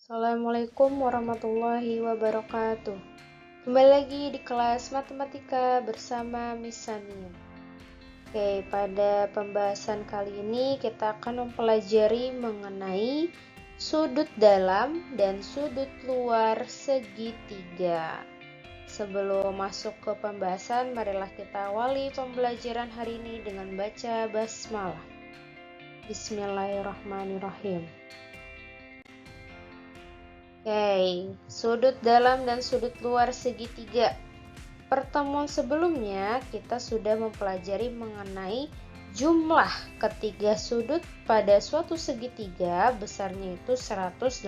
Assalamualaikum warahmatullahi wabarakatuh. Kembali lagi di kelas matematika bersama Miss Sania. Oke, pada pembahasan kali ini kita akan mempelajari mengenai sudut dalam dan sudut luar segitiga. Sebelum masuk ke pembahasan, marilah kita awali pembelajaran hari ini dengan baca basmalah. Bismillahirrahmanirrahim. Oke, sudut dalam dan sudut luar segitiga. Pertemuan sebelumnya kita sudah mempelajari mengenai jumlah ketiga sudut pada suatu segitiga, besarnya itu 180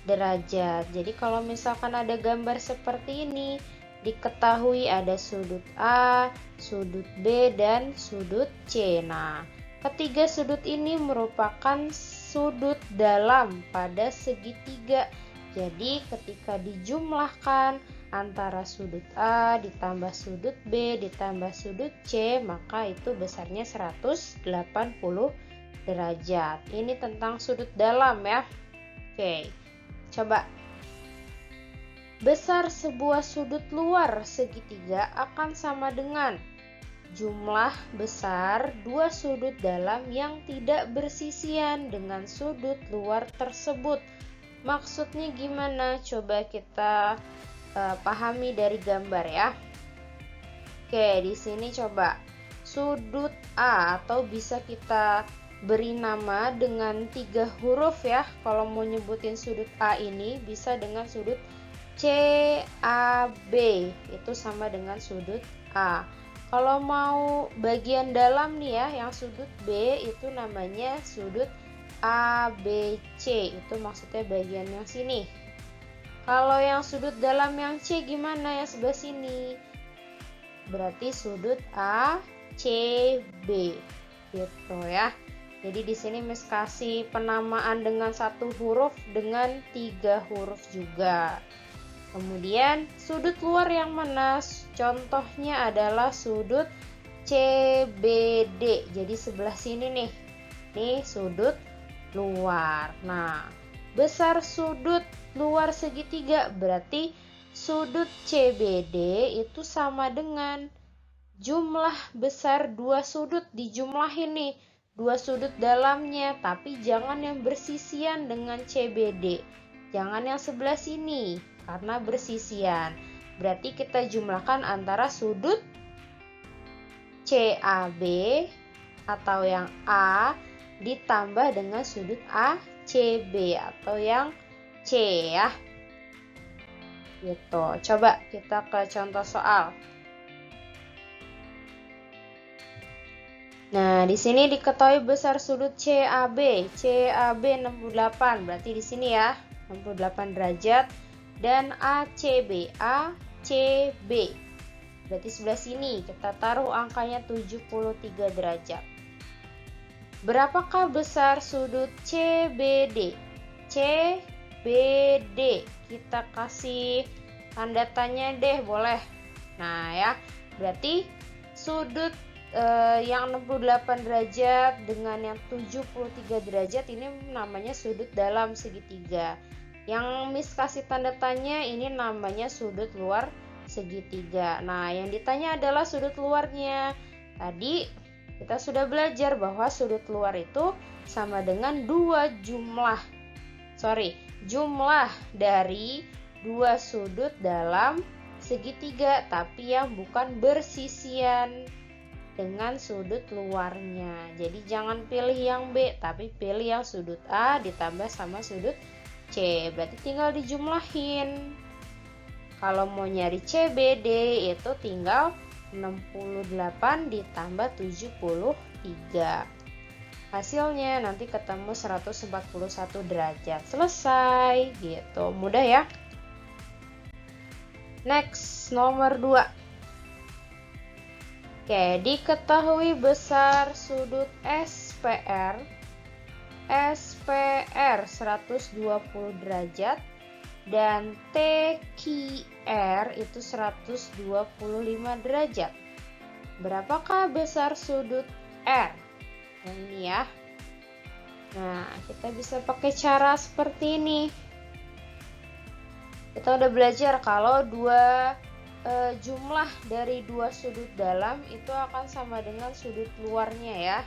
derajat. Jadi kalau misalkan ada gambar seperti ini, diketahui ada sudut A, sudut B, dan sudut C. Nah, ketiga sudut ini merupakan sudut dalam pada segitiga. Jadi ketika dijumlahkan antara sudut A ditambah sudut B ditambah sudut C, maka itu besarnya 180 derajat. Ini tentang sudut dalam ya. Oke, coba. Besar sebuah sudut luar segitiga akan sama dengan jumlah besar dua sudut dalam yang tidak bersisian dengan sudut luar tersebut. Maksudnya gimana? Coba kita pahami dari gambar ya. Oke, di sini coba sudut A, atau bisa kita beri nama dengan 3 huruf ya. Kalau mau nyebutin sudut A ini bisa dengan sudut CAB, itu sama dengan sudut A. Kalau mau bagian dalam nih ya, yang sudut B itu namanya sudut ABC, itu maksudnya bagian yang sini. Kalau yang sudut dalam yang C gimana, yang sebelah sini? Berarti sudut ACB, gitu ya. Jadi di sini Miss kasih penamaan dengan 1 huruf dengan 3 huruf juga. Kemudian sudut luar yang mana? Contohnya adalah sudut CBD. Jadi sebelah sini nih. Nih sudut luar. Nah, besar sudut luar segitiga berarti sudut CBD itu sama dengan jumlah besar dua sudut, dijumlahin nih dua sudut dalamnya, tapi jangan yang bersisian dengan CBD. Jangan yang sebelah sini karena bersisian. Berarti kita jumlahkan antara sudut CAB atau yang A ditambah dengan sudut ACB atau yang C ya. Gitu. Coba kita ke contoh soal. Nah, di sini diketahui besar sudut CAB. CAB 68, berarti di sini ya, 68 derajat. Dan ACB, berarti sebelah sini kita taruh angkanya 73 derajat. Berapakah besar sudut CBD? CBD kita kasih tanda tanya deh, boleh. Nah ya, berarti sudut yang 68 derajat dengan yang 73 derajat ini namanya sudut dalam segitiga. Yang Miss kasih tanda tanya ini namanya sudut luar segitiga. Nah, yang ditanya adalah sudut luarnya. Tadi kita sudah belajar bahwa sudut luar itu sama dengan jumlah dari dua sudut dalam segitiga, tapi yang bukan bersisian dengan sudut luarnya. Jadi jangan pilih yang B, tapi pilih yang sudut A ditambah sama sudut C. Berarti tinggal dijumlahin. Kalau mau nyari CBD itu tinggal 68 ditambah 73. Hasilnya nanti ketemu 141 derajat. Selesai gitu. Mudah ya. Next, nomor 2. Oke, diketahui besar sudut SPR 120 derajat dan TQR itu 125 derajat. Berapakah besar sudut R? Yang ini ya. Nah, kita bisa pakai cara seperti ini. Kita udah belajar kalau jumlah dari dua sudut dalam itu akan sama dengan sudut luarnya ya.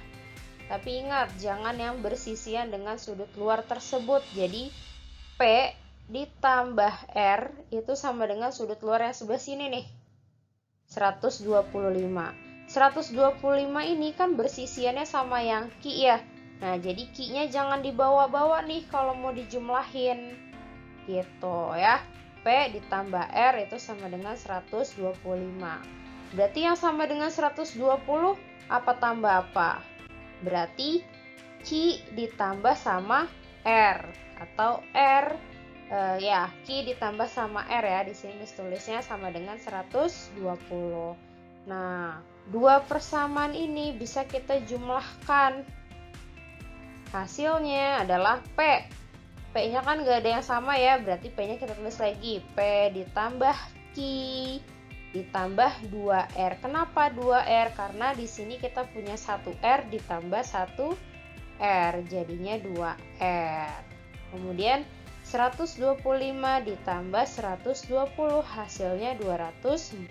Tapi ingat, jangan yang bersisian dengan sudut luar tersebut. Jadi P ditambah R itu sama dengan sudut luar yang sebelah sini nih, 125. 125 ini kan bersisiannya sama yang Q ya. Nah, jadi Q-nya jangan dibawa-bawa nih kalau mau dijumlahin. Gitu ya. P ditambah R itu sama dengan 125. Berarti yang sama dengan 120 apa tambah apa? Berarti Q ditambah sama R atau R Q ditambah sama R ya. Di sini tulisnya sama dengan 120. Nah, dua persamaan ini bisa kita jumlahkan. Hasilnya adalah P. P-nya kan gak ada yang sama ya, berarti P-nya kita tulis lagi. P ditambah Q ditambah 2R. Kenapa 2R? Karena di sini kita punya 1R ditambah 1R, jadinya 2R. Kemudian 125 ditambah 120, hasilnya 245.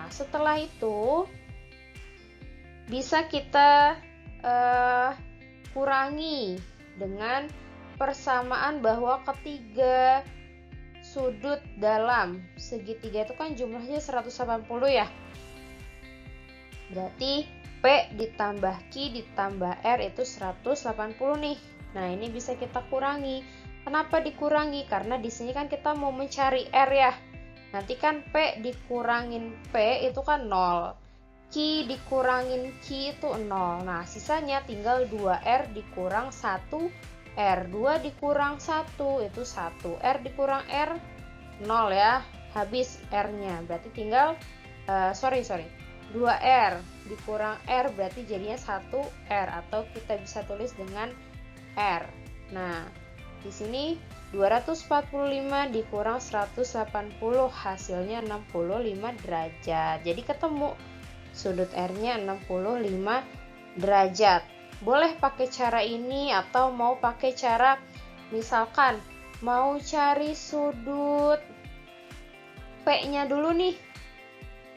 Setelah itu bisa kita kurangi dengan persamaan bahwa ketiga sudut dalam segitiga itu kan jumlahnya 180 ya. Berarti P ditambah Q ditambah R itu 180 nih. Nah, ini bisa kita kurangi. Kenapa dikurangi? Karena di sini kan kita mau mencari R ya. Nanti kan P dikurangin P itu kan 0. Q dikurangin Q itu 0. Nah, sisanya tinggal 2R dikurang 1R. 2 dikurang 1 itu 1. R dikurang R 0 ya. Habis R-nya. Berarti tinggal 2R dikurang R berarti jadinya 1R atau kita bisa tulis dengan R. Nah, di sini 245 dikurang 180 hasilnya 65 derajat. Jadi ketemu sudut R-nya 65 derajat. Boleh pakai cara ini atau mau pakai cara misalkan mau cari sudut P-nya dulu nih.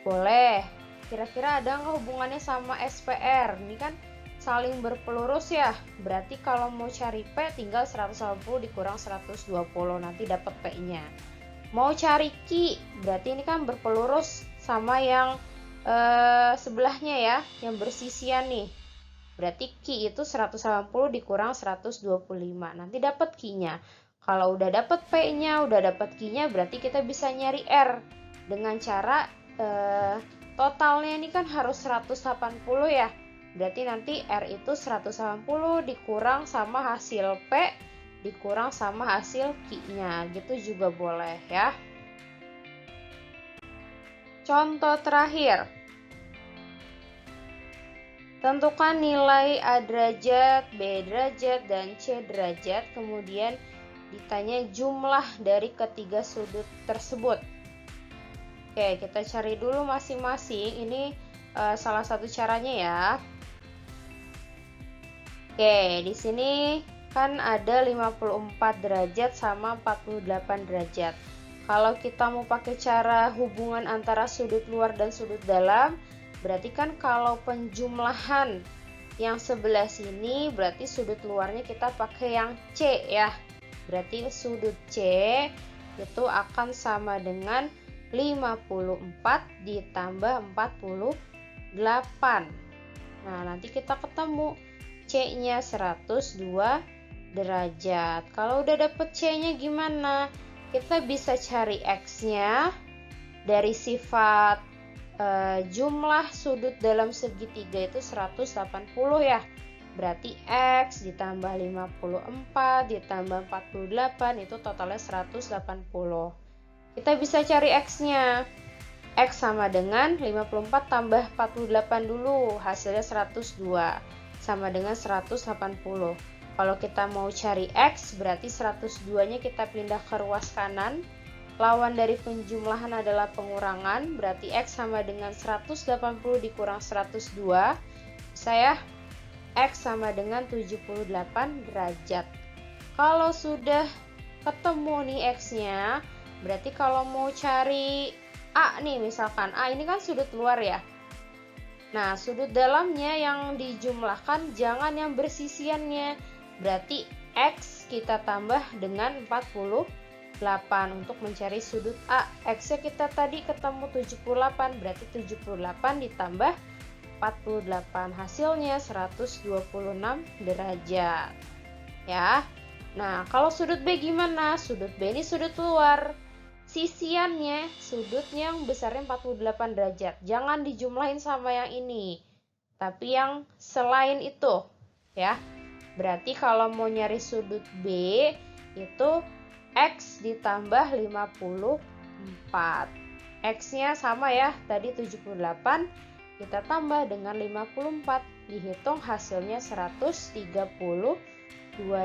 Boleh. Kira-kira ada nggak hubungannya sama SPR? Ini kan saling berpelurus ya. Berarti kalau mau cari P tinggal 180 dikurang 120 nanti dapat P-nya. Mau cari Q berarti ini kan berpelurus sama yang sebelahnya ya, yang bersisian nih. Berarti Q itu 180 dikurang 125. Nanti dapat Q-nya. Kalau udah dapat P-nya, udah dapat Q-nya, berarti kita bisa nyari R dengan cara totalnya ini kan harus 180 ya. Berarti nanti R itu 180 dikurang sama hasil P dikurang sama hasil Q-nya. Gitu juga boleh ya. Contoh terakhir. Tentukan nilai A derajat, B derajat, dan C derajat. Kemudian ditanya jumlah dari ketiga sudut tersebut. Oke, kita cari dulu masing-masing. Ini salah satu caranya ya. Oke, di sini kan ada 54 derajat sama 48 derajat. Kalau kita mau pakai cara hubungan antara sudut luar dan sudut dalam, berarti kan kalau penjumlahan yang sebelah sini berarti sudut luarnya kita pakai yang C ya. Berarti sudut C itu akan sama dengan 54 ditambah 48. Nah, nanti kita ketemu C-nya 102 derajat. Kalau udah dapet C-nya gimana? Kita bisa cari X-nya dari sifat jumlah sudut dalam segitiga itu 180 ya. Berarti X ditambah 54 ditambah 48 itu totalnya 180. Kita bisa cari X-nya. X sama dengan 54 tambah 48 dulu, hasilnya 102. Sama dengan 180. Kalau kita mau cari X, berarti 102-nya kita pindah ke ruas kanan. Lawan dari penjumlahan adalah pengurangan, berarti X sama dengan 180 dikurang 102. Bisa ya? X sama dengan 78 derajat. Kalau sudah ketemu nih X-nya, berarti kalau mau cari A nih, misalkan A ini kan sudut luar ya. Nah, sudut dalamnya yang dijumlahkan jangan yang bersisiannya. Berarti X kita tambah dengan 48 untuk mencari sudut A. X-nya kita tadi ketemu 78, berarti 78 ditambah 48, hasilnya 126 derajat ya. Nah, kalau sudut B gimana? Sudut B ini sudut luar, sisiannya sudutnya yang besarnya 48 derajat, jangan dijumlahin sama yang ini tapi yang selain itu ya. Berarti kalau mau nyari sudut B itu X ditambah 54. X-nya sama ya, tadi 78, kita tambah dengan 54, dihitung hasilnya 132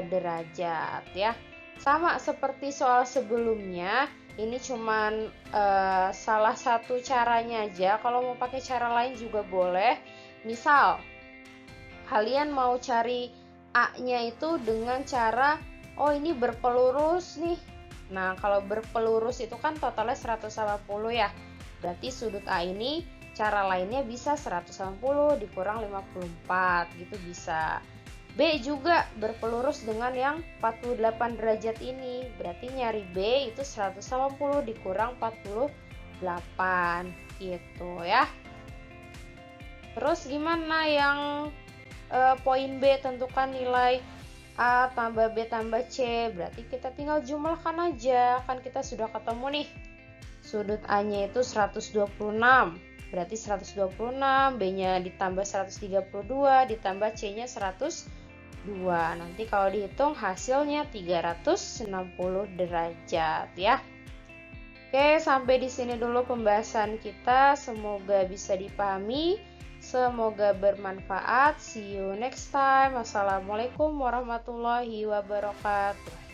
derajat ya. Sama seperti soal sebelumnya, ini cuman salah satu caranya aja. Kalau mau pakai cara lain juga boleh. Misal kalian mau cari A-nya itu dengan cara, oh ini berpelurus nih. Nah, kalau berpelurus itu kan totalnya 180 ya. Berarti sudut A ini cara lainnya bisa 180 dikurang 54 gitu bisa. B juga berpelurus dengan yang 48 derajat ini. Berarti nyari B itu 180 dikurang 48 gitu ya. Terus gimana yang poin B, tentukan nilai A tambah B tambah C. Berarti kita tinggal jumlahkan aja. Kan kita sudah ketemu nih. Sudut A-nya itu 126. Berarti 126, B-nya ditambah 132, ditambah C-nya 102. Nanti kalau dihitung hasilnya 360 derajat ya. Oke, sampai di sini dulu pembahasan kita. Semoga bisa dipahami. Semoga bermanfaat. See you next time. Wassalamualaikum warahmatullahi wabarakatuh.